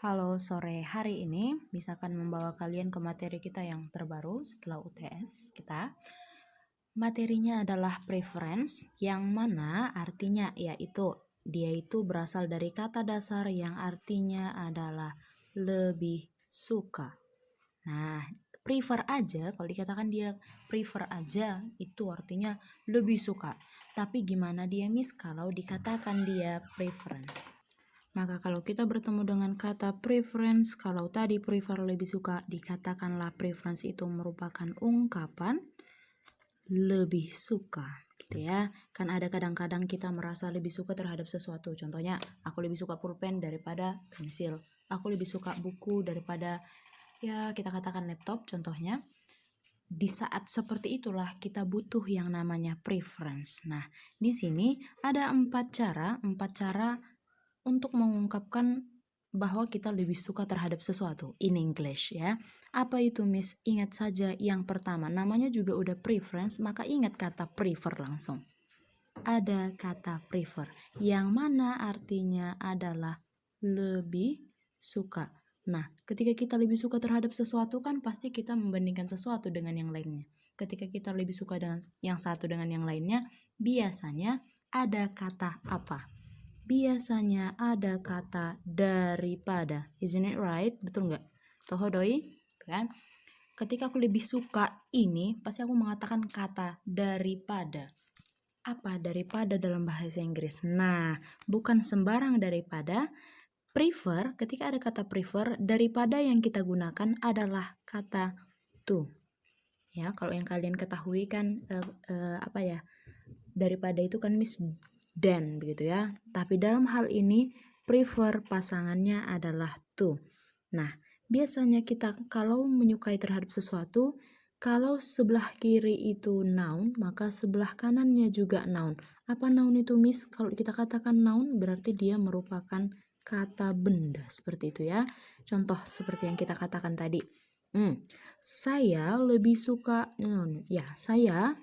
Halo, sore hari ini misalkan membawa kalian ke materi kita yang terbaru setelah UTS kita. Materinya adalah preference, yang mana artinya yaitu dia itu berasal dari kata dasar yang artinya adalah lebih suka. Nah, prefer aja, kalau dikatakan dia prefer aja, itu artinya lebih suka. Tapi gimana dia Miss kalau dikatakan dia preference? Maka kalau kita bertemu dengan kata preference, kalau tadi prefer lebih suka, dikatakanlah preference itu merupakan ungkapan lebih suka, gitu ya. Kan ada kadang-kadang kita merasa lebih suka terhadap sesuatu. Contohnya, aku lebih suka pulpen daripada pensil. Aku lebih suka buku daripada, ya kita katakan laptop contohnya. Di saat seperti itulah kita butuh yang namanya preference. Nah, di sini ada empat cara untuk mengungkapkan bahwa kita lebih suka terhadap sesuatu in English ya. Apa itu Miss? Ingat saja yang pertama, namanya juga udah preference, maka ingat kata prefer langsung. Ada kata prefer yang mana artinya adalah lebih suka. Nah, ketika kita lebih suka terhadap sesuatu kan pasti kita membandingkan sesuatu dengan yang lainnya. Ketika kita lebih suka dengan yang satu dengan yang lainnya, biasanya ada kata apa? Biasanya ada kata daripada. Isn't it right? Betul nggak? Tohodoi? Kan? Ketika aku lebih suka ini, pasti aku mengatakan kata daripada. Apa daripada dalam bahasa Inggris? Nah, bukan sembarang daripada. Prefer, ketika ada kata prefer, daripada yang kita gunakan adalah kata to. Ya, kalau yang kalian ketahui kan apa ya? Daripada itu kan Miss dan begitu ya. Tapi dalam hal ini prefer pasangannya adalah to. Nah, biasanya kita kalau menyukai terhadap sesuatu, kalau sebelah kiri itu noun, maka sebelah kanannya juga noun. Apa noun itu Miss? Kalau kita katakan noun berarti dia merupakan kata benda seperti itu ya. Contoh seperti yang kita katakan tadi. Saya lebih suka ya, saya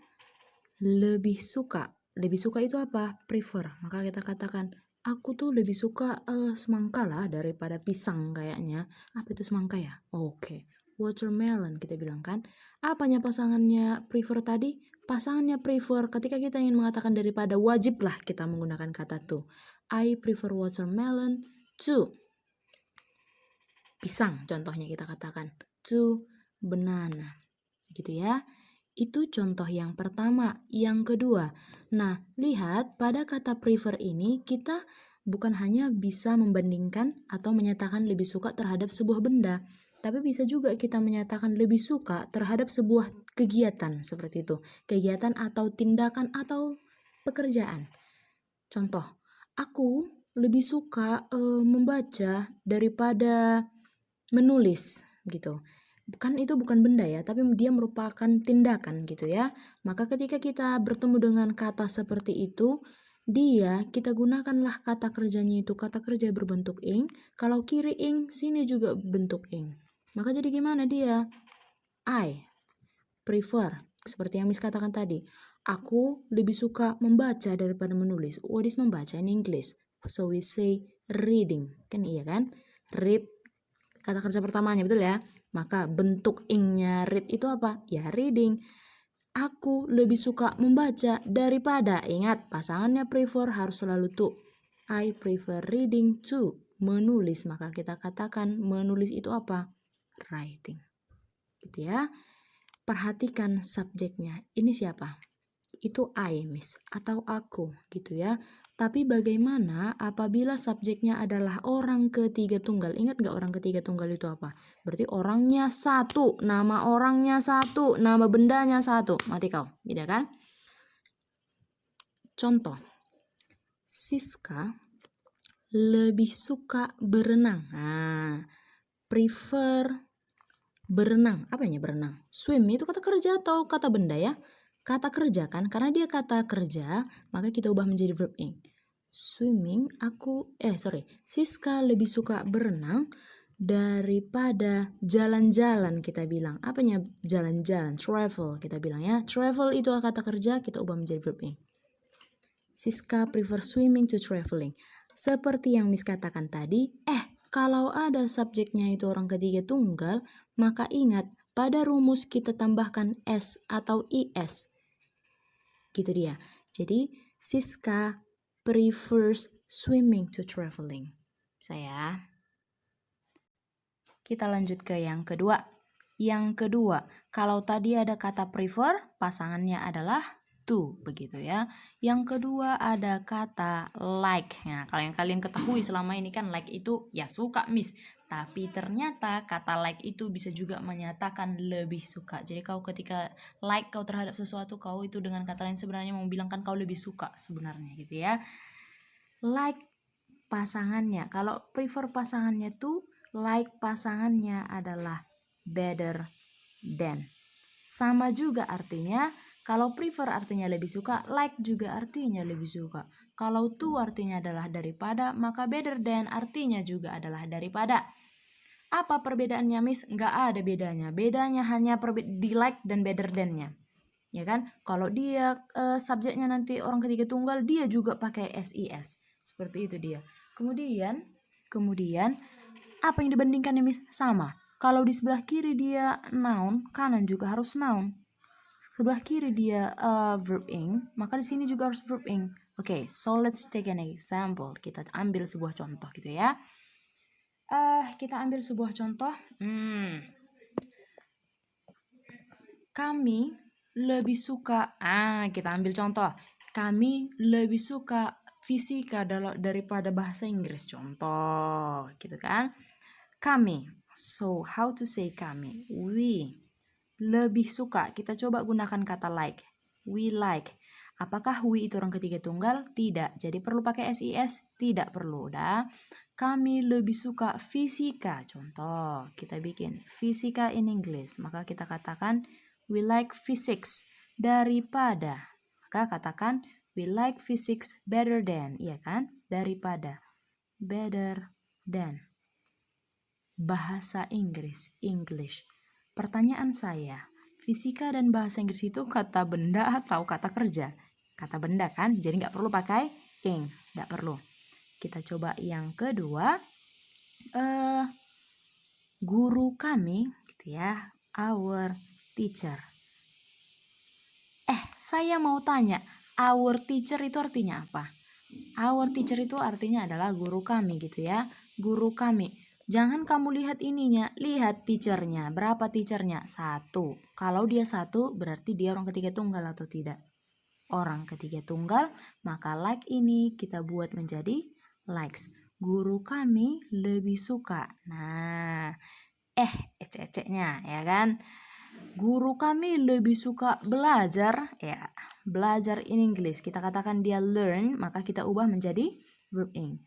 lebih suka. Lebih suka itu apa? Prefer. Maka kita katakan, aku tuh lebih suka semangka lah daripada pisang kayaknya. Apa itu semangka ya? Oke. Watermelon kita bilang kan. Apanya pasangannya prefer tadi? Pasangannya prefer ketika kita ingin mengatakan daripada, wajiblah kita menggunakan kata to. I prefer watermelon to pisang, contohnya kita katakan to banana. Gitu ya. Itu contoh yang pertama. Yang kedua, nah lihat pada kata prefer ini kita bukan hanya bisa membandingkan atau menyatakan lebih suka terhadap sebuah benda, tapi bisa juga kita menyatakan lebih suka terhadap sebuah kegiatan seperti itu. Kegiatan atau tindakan atau pekerjaan. Contoh, aku lebih suka membaca daripada menulis gitu. Kan itu bukan benda ya, tapi dia merupakan tindakan gitu ya. Maka ketika kita bertemu dengan kata seperti itu, kita gunakanlah kata kerjanya itu, kata kerja berbentuk ing. Kalau kiri ing, sini juga bentuk ing. Maka jadi gimana dia? I prefer, seperti yang Miss katakan tadi. Aku lebih suka membaca daripada menulis. What is membaca in English? So we say reading. Kan iya kan? Read, kata kerja pertamanya, betul ya? Maka bentuk ing-nya read itu apa? Ya reading. Aku lebih suka membaca daripada, ingat pasangannya prefer harus selalu to. I prefer reading to menulis. Maka kita katakan menulis itu apa? Writing. Gitu ya. Perhatikan subjeknya. Ini siapa? Itu I, Miss, atau aku gitu ya. Tapi bagaimana apabila subjeknya adalah orang ketiga tunggal? Ingat gak orang ketiga tunggal itu apa? Berarti orangnya satu, nama orangnya satu, nama bendanya satu. Mati kau, gitu kan? Contoh, Siska lebih suka berenang. Nah, prefer berenang. Apanya berenang? Swim itu kata kerja atau kata benda ya? Kata kerja kan? Karena dia kata kerja, maka kita ubah menjadi verb ing. Swimming, Siska lebih suka berenang daripada jalan-jalan kita bilang. Apanya jalan-jalan? Travel kita bilang ya. Travel itu kata kerja, kita ubah menjadi verb ing. Siska prefer swimming to traveling. Seperti yang Miss katakan tadi, Kalau ada subjeknya itu orang ketiga tunggal, maka ingat pada rumus kita tambahkan S atau IS. Gitu dia. Jadi Siska prefers swimming to traveling. Bisa ya. Kita lanjut ke yang kedua. Yang kedua, kalau tadi ada kata prefer, pasangannya adalah to, begitu ya. Yang kedua ada kata like. Nah, kalau yang kalian ketahui selama ini kan like itu ya suka, Miss. Tapi ternyata kata like itu bisa juga menyatakan lebih suka. Jadi kau ketika like kau terhadap sesuatu, kau itu dengan kata lain sebenarnya mau bilang kan kau lebih suka sebenarnya gitu ya. Like pasangannya. Kalau prefer pasangannya tuh, like pasangannya adalah better than. Sama juga artinya, kalau prefer artinya lebih suka, like juga artinya lebih suka. Kalau to artinya adalah daripada, maka better than artinya juga adalah daripada. Apa perbedaannya, Miss? Nggak ada bedanya. Bedanya hanya di like dan better than-nya. Ya kan? Kalau dia subjeknya nanti orang ketiga tunggal, dia juga pakai SIS. Seperti itu dia. Kemudian apa yang dibandingkan ya, Miss? Sama. Kalau di sebelah kiri dia noun, kanan juga harus noun. Sebelah kiri dia verb ing, maka di sini juga harus verb ing. Oke, so let's take an example. Kita ambil sebuah contoh gitu ya. Kita ambil sebuah contoh. Kami lebih suka, kita ambil contoh. Kami lebih suka fisika daripada bahasa Inggris. Contoh, gitu kan. Kami. So, how to say kami? We. Lebih suka. Kita coba gunakan kata like. We like. Apakah we itu orang ketiga tunggal? Tidak. Jadi perlu pakai SIS? Tidak perlu. Udah. Kami lebih suka fisika. Contoh, kita bikin fisika in English. Maka kita katakan we like physics daripada. Maka katakan we like physics better than. Iya kan? Daripada. Better than. Bahasa Inggris, English. Pertanyaan saya, fisika dan bahasa Inggris itu kata benda atau kata kerja? Kata benda kan, jadi nggak perlu pakai ing, nggak perlu. Kita coba yang kedua, guru kami, gitu ya, our teacher. Saya mau tanya, our teacher itu artinya apa? Our teacher itu artinya adalah guru kami gitu ya, guru kami. Jangan kamu lihat ininya, lihat teachernya. Berapa teachernya? 1. Kalau dia 1 berarti dia orang ketiga tunggal atau tidak? Orang ketiga tunggal, maka like ini kita buat menjadi likes. Guru kami lebih suka. Nah, ecek-eceknya ya kan? Guru kami lebih suka belajar, ya, belajar in English. Kita katakan dia learn, maka kita ubah menjadi verb ing.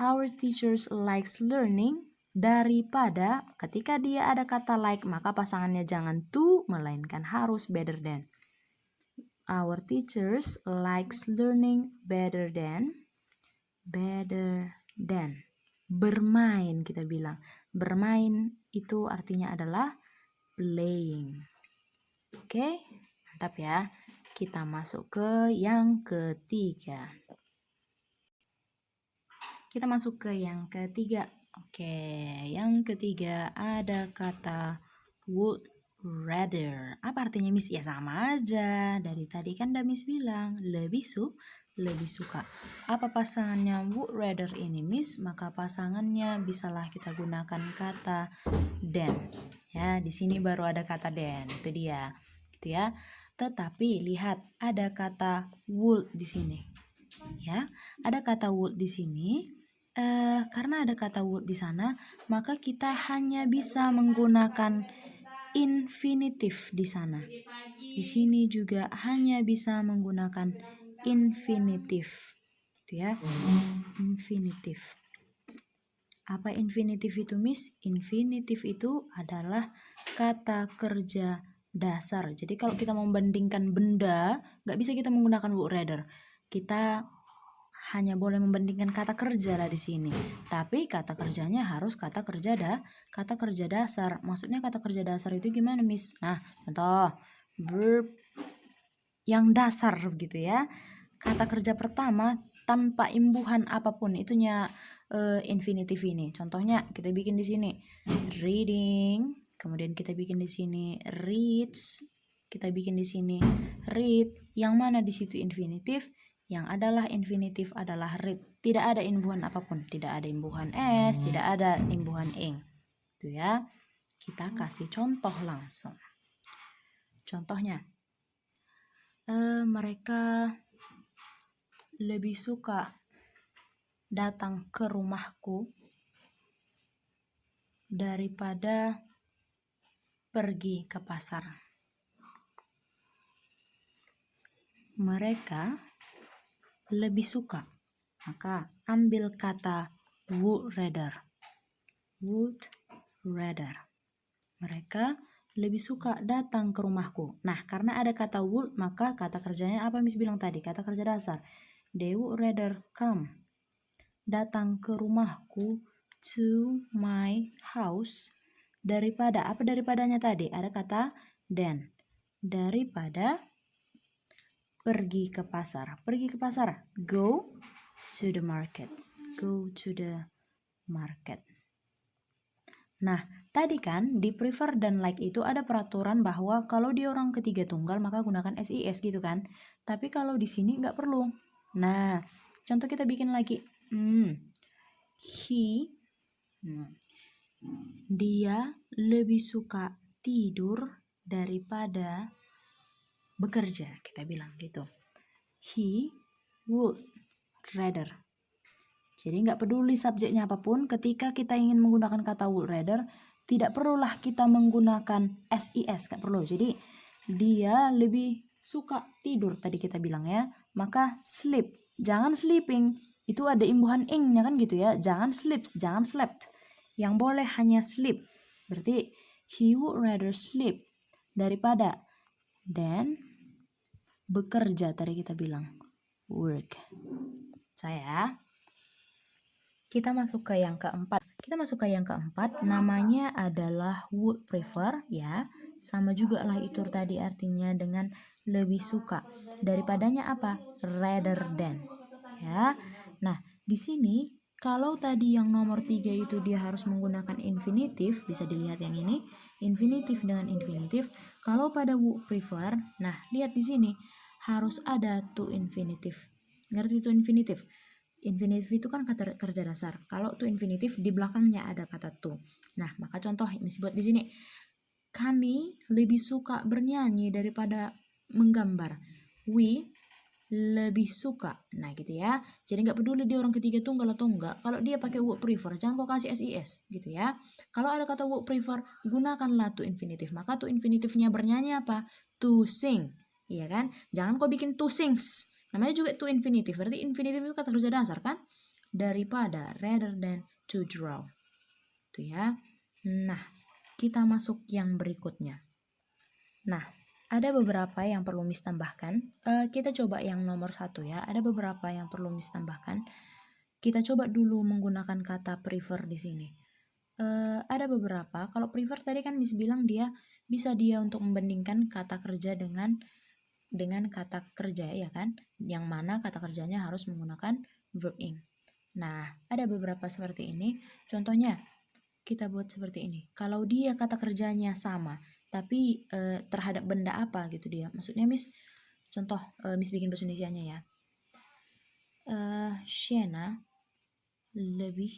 Our teachers likes learning daripada, ketika dia ada kata like, maka pasangannya jangan to, melainkan harus better than. Our teachers likes learning better than. Bermain, kita bilang. Bermain itu artinya adalah playing. Oke, mantap ya. Kita masuk ke yang ketiga. Oke, yang ketiga ada kata would rather. Apa artinya, Miss? Ya sama aja. Dari tadi kan udah Miss bilang lebih suka. Apa pasangannya would rather ini, Miss? Maka pasangannya bisalah kita gunakan kata than. Ya, di sini baru ada kata than. Itu dia. Gitu ya. Tetapi lihat ada kata would di sini. Ya, ada kata would di sini. Karena ada kata would di sana, maka kita hanya bisa menggunakan infinitif di sana. Di sini juga hanya bisa menggunakan infinitif. Gitu ya. Infinitif. Apa infinitif itu, Miss? Infinitif itu adalah kata kerja dasar. Jadi kalau kita membandingkan benda, nggak bisa kita menggunakan would rather. Kita hanya boleh membandingkan kata kerja lah di sini. Tapi kata kerjanya harus kata kerja dasar. Maksudnya kata kerja dasar itu gimana, Miss? Nah, contoh verb yang dasar gitu ya. Kata kerja pertama tanpa imbuhan apapun, itunya infinitif ini. Contohnya kita bikin di sini reading, kemudian kita bikin di sini reads, kita bikin di sini read. Yang mana di situ infinitif? Yang adalah infinitif adalah read. Tidak ada imbuhan apapun, tidak ada imbuhan s, tidak ada imbuhan ing. Itu ya. Kita kasih contoh langsung. Contohnya, mereka lebih suka datang ke rumahku daripada pergi ke pasar. Mereka lebih suka. Maka ambil kata would rather. Would rather. Mereka lebih suka datang ke rumahku. Nah, karena ada kata would, maka kata kerjanya apa Miss bilang tadi? Kata kerja dasar. They would rather come. Datang ke rumahku, to my house, daripada, apa daripadanya tadi? Ada kata than. Daripada pergi ke pasar. Pergi ke pasar, go to the market. Go to the market. Nah, tadi kan di prefer dan like itu ada peraturan bahwa kalau dia orang ketiga tunggal maka gunakan SIS gitu kan. Tapi kalau di sini nggak perlu. Nah, contoh kita bikin lagi. Dia lebih suka tidur daripada bekerja, kita bilang gitu. He would rather. Jadi nggak peduli subjeknya apapun, ketika kita ingin menggunakan kata would rather, tidak perlulah kita menggunakan SIS, nggak perlu. Jadi dia lebih suka tidur tadi kita bilang ya, maka sleep, jangan sleeping, itu ada imbuhan ing-nya kan gitu ya, jangan sleeps, jangan slept, yang boleh hanya sleep. Berarti he would rather sleep daripada than bekerja tadi kita bilang work. Saya kita masuk ke yang keempat. Namanya adalah would prefer ya. Sama juga lah itu tadi artinya dengan lebih suka. Daripadanya apa? Rather than. Ya. Nah, di sini kalau tadi yang nomor 3 itu dia harus menggunakan infinitif, bisa dilihat yang ini, infinitif dengan infinitif. Kalau pada would prefer, nah lihat di sini harus ada to infinitif. Ngerti to infinitif? Infinitif itu kan kata kerja dasar. Kalau to infinitif di belakangnya ada kata to. Nah, maka contoh mesti buat di sini. Kami lebih suka bernyanyi daripada menggambar. We lebih suka. Nah, gitu ya. Jadi nggak peduli dia orang ketiga tunggal atau enggak. Kalau dia pakai would prefer, jangan kau kasih SIS, gitu ya. Kalau ada kata would prefer, gunakanlah to infinitif. Maka to infinitifnya bernyanyi apa? To sing. Iya kan? Jangan kau bikin to sings. Namanya juga to infinitif. Berarti infinitif itu kata kerja dasar kan? Daripada, rather than, to draw. Itu ya. Nah, kita masuk yang berikutnya. Nah, ada beberapa yang perlu Miss tambahkan. Kita coba yang nomor 1 ya. Ada beberapa yang perlu Miss tambahkan. Kita coba dulu menggunakan kata prefer di sini. Ada beberapa. Kalau prefer tadi kan Miss bilang dia bisa dia untuk membandingkan kata kerja dengan kata kerja ya kan, yang mana kata kerjanya harus menggunakan verb ing. Nah, ada beberapa seperti ini. Contohnya kita buat seperti ini. Kalau dia kata kerjanya sama, tapi terhadap benda apa gitu dia. Maksudnya Miss, contoh Miss bikin bahasa Indonesianya ya. Shena lebih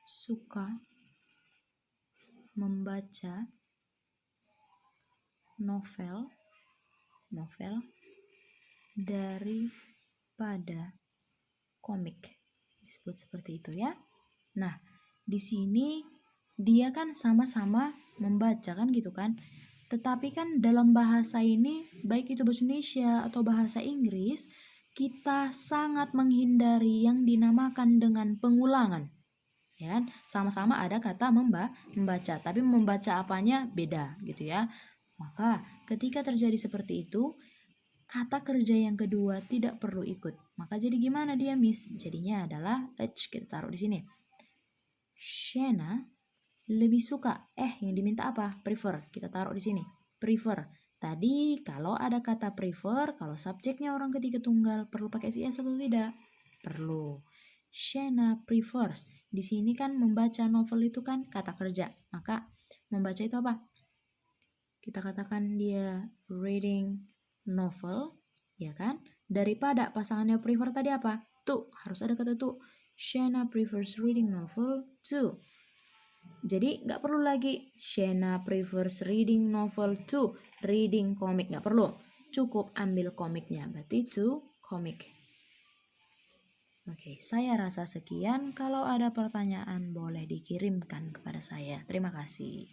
suka membaca novel daripada komik. Disebut seperti itu ya. Nah, di sini dia kan sama-sama membaca kan gitu kan. Tetapi kan dalam bahasa ini, baik itu bahasa Indonesia atau bahasa Inggris, kita sangat menghindari yang dinamakan dengan pengulangan. Ya kan? Sama-sama ada kata membaca, tapi membaca apanya beda gitu ya. Maka ketika terjadi seperti itu, kata kerja yang kedua tidak perlu ikut. Maka jadi gimana dia Miss? Jadinya adalah kita taruh di sini. Shena lebih suka. Yang diminta apa? Prefer. Kita taruh di sini. Prefer. Tadi kalau ada kata prefer, kalau subjeknya orang ketiga tunggal, perlu pakai SIS atau tidak? Perlu. Shena prefers. Di sini kan membaca novel itu kan kata kerja. Maka membaca itu apa? Kita katakan dia reading novel, ya kan? Daripada pasangannya prefer tadi apa? To, harus ada kata to. Shena prefers reading novel to. Jadi nggak perlu lagi Shena prefers reading novel to reading komik, nggak perlu. Cukup ambil komiknya, berarti to komik. Oke, saya rasa sekian. Kalau ada pertanyaan boleh dikirimkan kepada saya. Terima kasih.